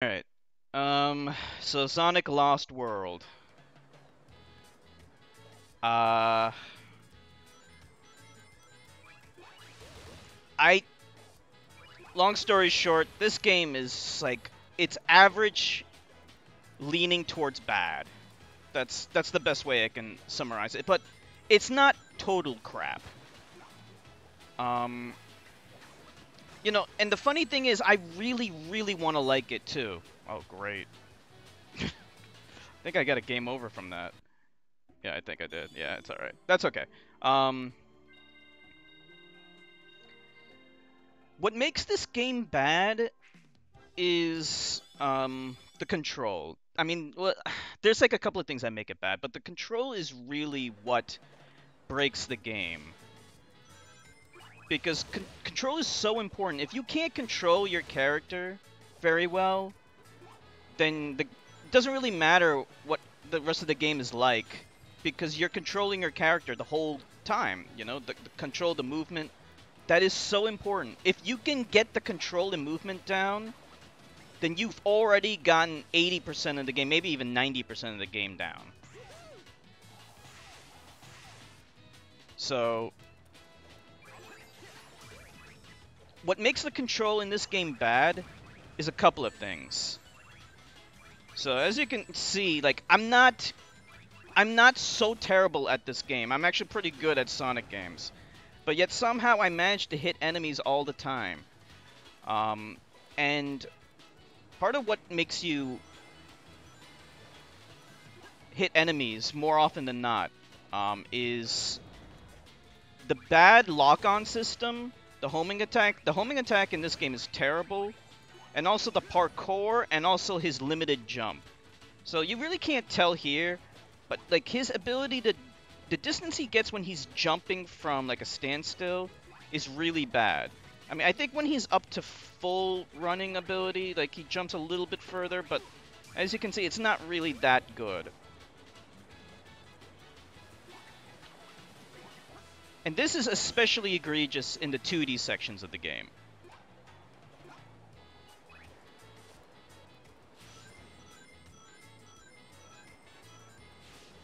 Alright. So Sonic Lost World. Uh, I, long story short, this game is like, it's average leaning towards bad. That's the best way I can summarize it. But it's not total crap. Um, and the funny thing is, I really, really want to like it too. Oh, great. I think I got a game over from that. Yeah, I think I did. Yeah, it's alright. That's okay. Um, what makes this game bad is the control. I mean, well, there's like a couple of things that make it bad, but the control is really what breaks the game. Because control is so important. If you can't control your character very well, then it doesn't really matter what the rest of the game is like, because you're controlling your character the whole time. The control, the movement. That is so important. If you can get the control and movement down, then you've already gotten 80% of the game, maybe even 90% of the game down. So, what makes the control in this game bad is a couple of things. So, as you can see, like, I'm not so terrible at this game. I'm actually pretty good at Sonic games. But yet somehow I manage to hit enemies all the time. And part of what makes you hit enemies more often than not is the bad lock-on system, the homing attack. The homing attack in this game is terrible, and also the parkour, and also his limited jump. So you really can't tell here, but like his ability to, the distance he gets when he's jumping from like a standstill is really bad. I mean, I think when he's up to full running ability, like he jumps a little bit further, but as you can see, it's not really that good. And this is especially egregious in the 2D sections of the game.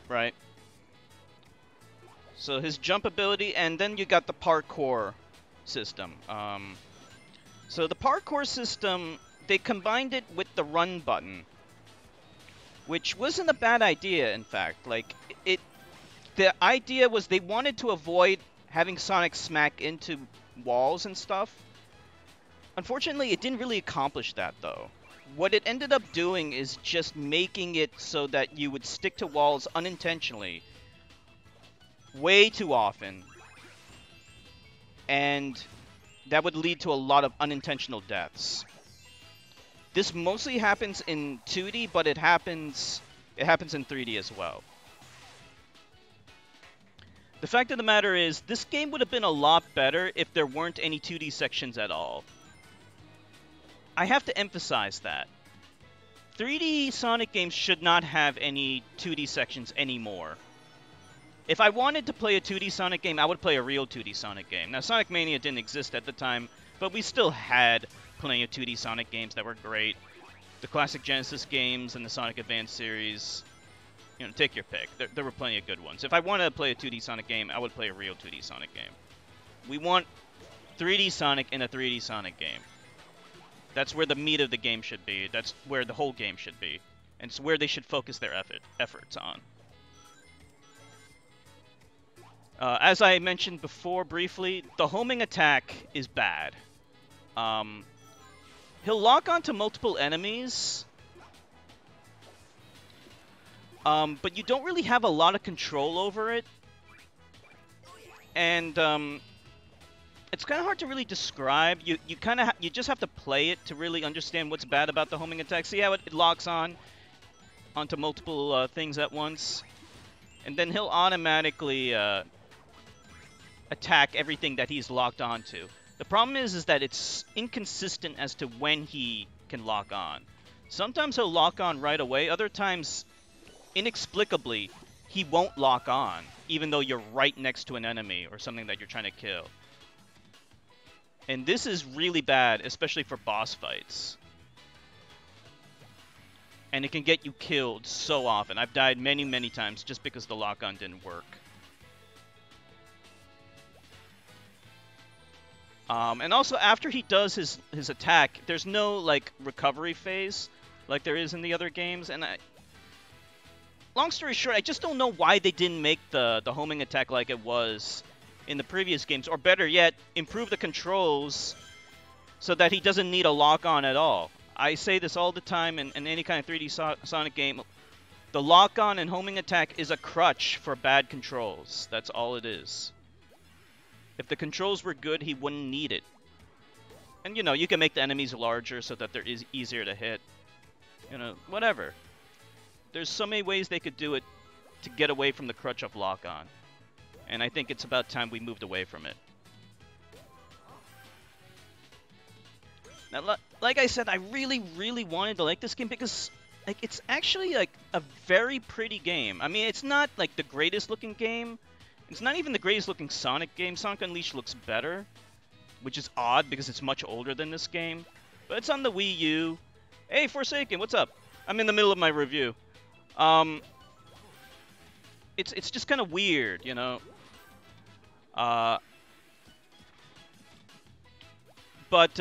Right? So his jump ability, and then you got the parkour system. So the parkour system, they combined it with the run button, which wasn't a bad idea, in fact. Like, the idea was they wanted to avoid having Sonic smack into walls and stuff. Unfortunately, it didn't really accomplish that, though. What it ended up doing is just making it so that you would stick to walls unintentionally way too often, and that would lead to a lot of unintentional deaths. This mostly happens in 2D, but it happens in 3D as well. The fact of the matter is, this game would have been a lot better if there weren't any 2D sections at all. I have to emphasize that. 3D Sonic games should not have any 2D sections anymore. If I wanted to play a 2D Sonic game, I would play a real 2D Sonic game. Now, Sonic Mania didn't exist at the time, but we still had plenty of 2D Sonic games that were great. The classic Genesis games and the Sonic Advance series. Take your pick. There were plenty of good ones. If I wanted to play a 2D Sonic game, I would play a real 2D Sonic game. We want 3D Sonic in a 3D Sonic game. That's where the meat of the game should be. That's where the whole game should be. And it's where they should focus their efforts on. As I mentioned before briefly, the homing attack is bad. He'll lock onto multiple enemies, but you don't really have a lot of control over it. And it's kind of hard to really describe. You just have to play it to really understand what's bad about the homing attack. See how it locks onto multiple things at once, and then he'll automatically attack everything that he's locked onto. The problem is that it's inconsistent as to when he can lock on. Sometimes he'll lock on right away. Other times, inexplicably, he won't lock on, even though you're right next to an enemy or something that you're trying to kill. And this is really bad, especially for boss fights. and it can get you killed so often. I've died many, many times just because the lock-on didn't work. And also, after he does his attack, there's no, like, recovery phase like there is in the other games. And long story short, I just don't know why they didn't make the homing attack like it was in the previous games. Or better yet, improve the controls so that he doesn't need a lock-on at all. I say this all the time in any kind of 3D Sonic game. The lock-on and homing attack is a crutch for bad controls. That's all it is. If the controls were good, he wouldn't need it. And, you know, you can make the enemies larger so that they're easier to hit. You know, whatever. There's so many ways they could do it to get away from the crutch of lock-on. And I think it's about time we moved away from it. Now, like I said, I really, really wanted to like this game because, like, it's actually, like, a very pretty game. I mean, it's not, like, the greatest looking game. It's not even the greatest looking Sonic game. Sonic Unleashed looks better, which is odd because it's much older than this game. But it's on the Wii U. Hey, Forsaken, what's up? I'm in the middle of my review. It's just kind of weird, you know. But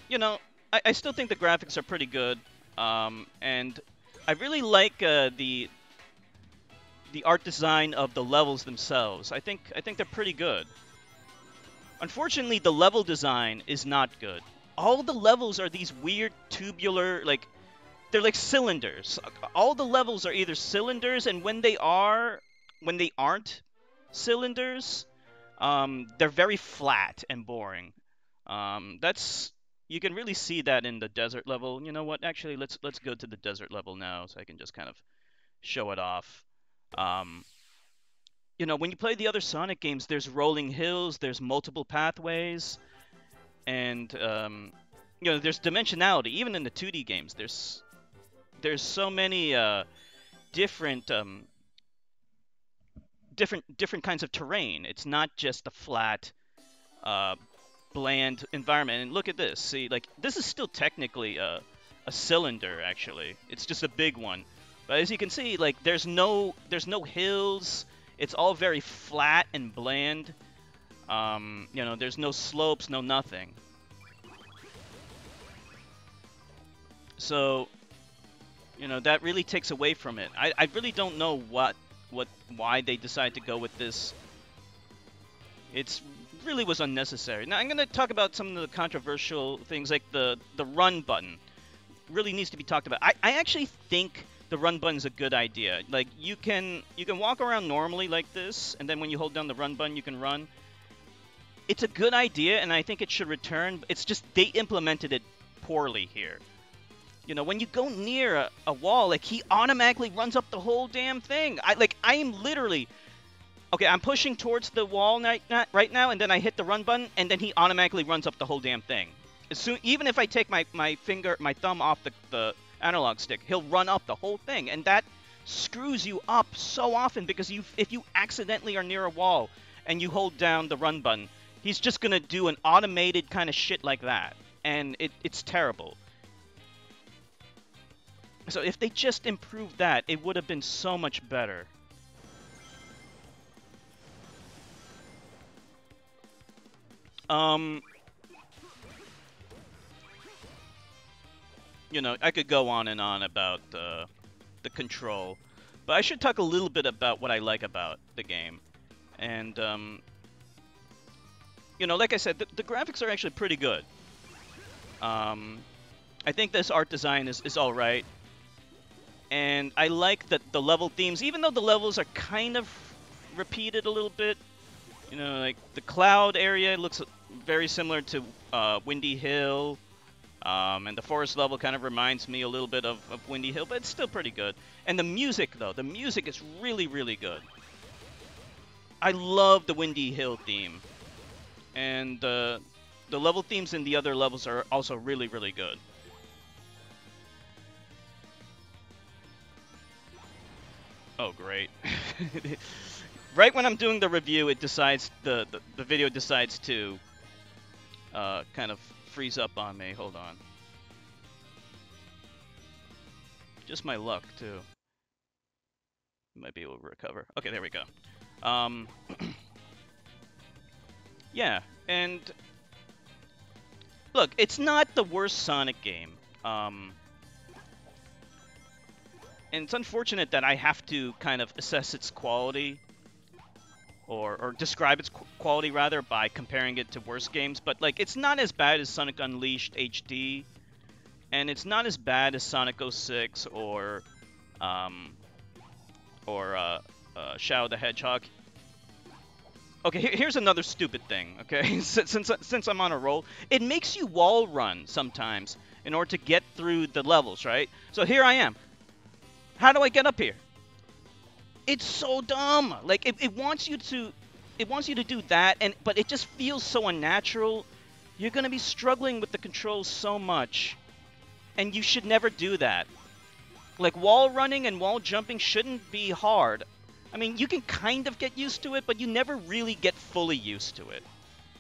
you know, I still think the graphics are pretty good. And I really like the art design of the levels themselves. I think they're pretty good. Unfortunately, the level design is not good. All the levels are these weird tubular, like, they're like cylinders. All the levels are either cylinders, and when they aren't cylinders, they're very flat and boring. You can really see that in the desert level. You know what? Actually, let's go to the desert level now, so I can just kind of show it off. You know, when you play the other Sonic games, there's rolling hills, there's multiple pathways, and you know, there's dimensionality. Even in the 2D games, there's so many different kinds of terrain. It's not just a flat, bland environment. And look at this. See, like, this is still technically a cylinder. Actually, it's just a big one. But as you can see, like, there's no hills. It's all very flat and bland. You know, there's no slopes, no nothing. So, you know, that really takes away from it. I really don't know why they decided to go with this. It's really was unnecessary. Now I'm going to talk about some of the controversial things, like the run button. Really needs to be talked about. I actually think the run button is a good idea. Like, you can walk around normally like this, and then when you hold down the run button, you can run. It's a good idea, and I think it should return. It's just they implemented it poorly here. You know, when you go near a wall, like, he automatically runs up the whole damn thing. I am literally... Okay, I'm pushing towards the wall right now, and then I hit the run button, and then he automatically runs up the whole damn thing. Even if I take my thumb off the analog stick, he'll run up the whole thing, and that screws you up so often, because if you accidentally are near a wall and you hold down the run button, he's just gonna do an automated kind of shit like that, and it's terrible. So if they just improved that, it would have been so much better. You know, I could go on and on about the control, but I should talk a little bit about what I like about the game. And, you know, like I said, the graphics are actually pretty good. I think this art design is all right. And I like that the level themes, even though the levels are kind of repeated a little bit. You know, like the cloud area looks very similar to Windy Hill. And the forest level kind of reminds me a little bit of Windy Hill, but it's still pretty good. And the music, though, the music is really, really good. I love the Windy Hill theme. And the level themes in the other levels are also really, really good. Oh, great. Right when I'm doing the review, it decides, the video decides to kind of freeze up on me. Hold on. Just my luck, too. Might be able to recover. Okay, there we go. Um, yeah, and look, it's not the worst Sonic game. And it's unfortunate that I have to kind of assess its quality, or describe its quality rather, by comparing it to worse games. But like, it's not as bad as Sonic Unleashed HD, and it's not as bad as Sonic 06 um, or Shadow the Hedgehog. Okay, here's another stupid thing, okay? Since I'm on a roll, it makes you wall run sometimes in order to get through the levels, right? So here I am. How do I get up here? It's so dumb. Like it wants you to do that, but it just feels so unnatural. You're gonna be struggling with the controls so much, and you should never do that. Like, wall running and wall jumping shouldn't be hard. I mean, you can kind of get used to it, but you never really get fully used to it,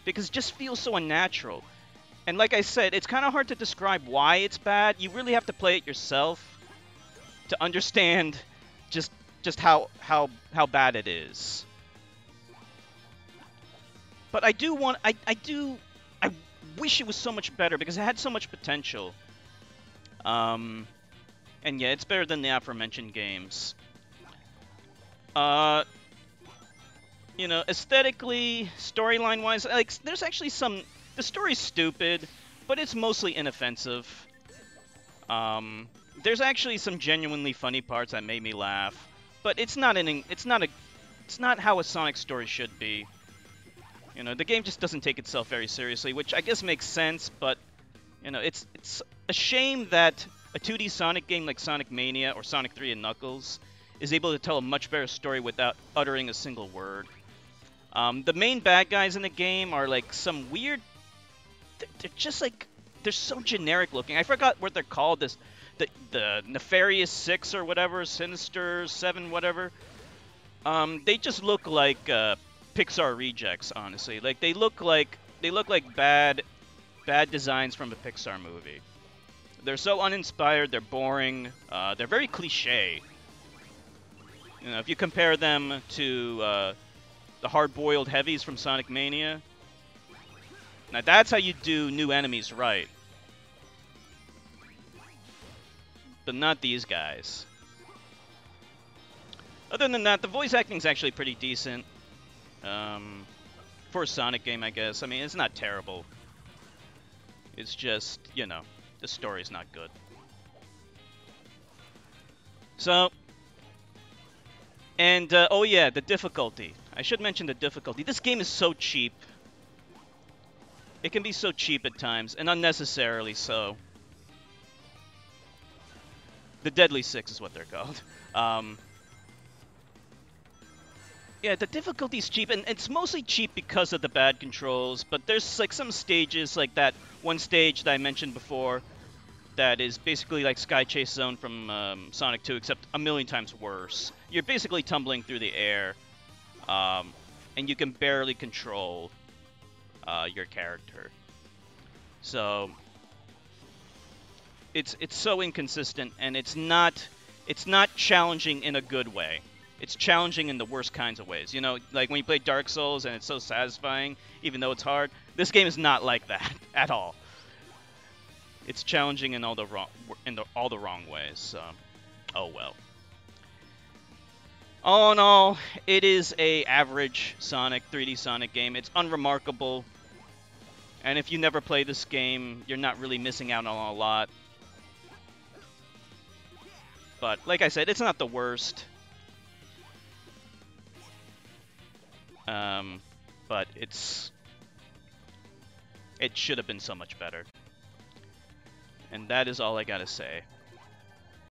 because it just feels so unnatural. And like I said, it's kind of hard to describe why it's bad. You really have to play it yourself to understand just how bad it is. But I wish it was so much better, because it had so much potential. And yeah, it's better than the aforementioned games. You know, aesthetically, storyline-wise, like, there's actually some... The story's stupid, but it's mostly inoffensive. There's actually some genuinely funny parts that made me laugh, but it's not how a Sonic story should be. You know, the game just doesn't take itself very seriously, which I guess makes sense, but you know, it's a shame that a 2D Sonic game like Sonic Mania or Sonic 3 and Knuckles is able to tell a much better story without uttering a single word. The main bad guys in the game are like some weird... They're just like... They're so generic looking. I forgot what they're called. The Nefarious Six or whatever, Sinister Seven, whatever. They just look like Pixar rejects, honestly. Like, they look like bad designs from a Pixar movie. They're so uninspired. They're boring. They're very cliche. You know, if you compare them to the hard-boiled heavies from Sonic Mania, now that's how you do new enemies right. But not these guys. Other than that, the voice acting is actually pretty decent. For a Sonic game, I guess. I mean, it's not terrible. It's just, you know, the story's not good. So, and, oh yeah, the difficulty. I should mention the difficulty. This game is so cheap. It can be so cheap at times, and unnecessarily so. The Deadly Six is what they're called. Yeah, the difficulty's cheap, and it's mostly cheap because of the bad controls, but there's like some stages, like that one stage that I mentioned before, that is basically like Sky Chase Zone from Sonic 2, except a million times worse. You're basically tumbling through the air, and you can barely control your character. So it's so inconsistent, and it's not challenging in a good way. It's challenging in the worst kinds of ways. You know, like when you play Dark Souls and it's so satisfying, even though it's hard. This game is not like that at all. It's challenging in all the wrong ways. So, oh well. All in all, it is a average 3D Sonic game. It's unremarkable, and if you never play this game, you're not really missing out on a lot. But like I said, it's not the worst. But it should have been so much better. And that is all I gotta say.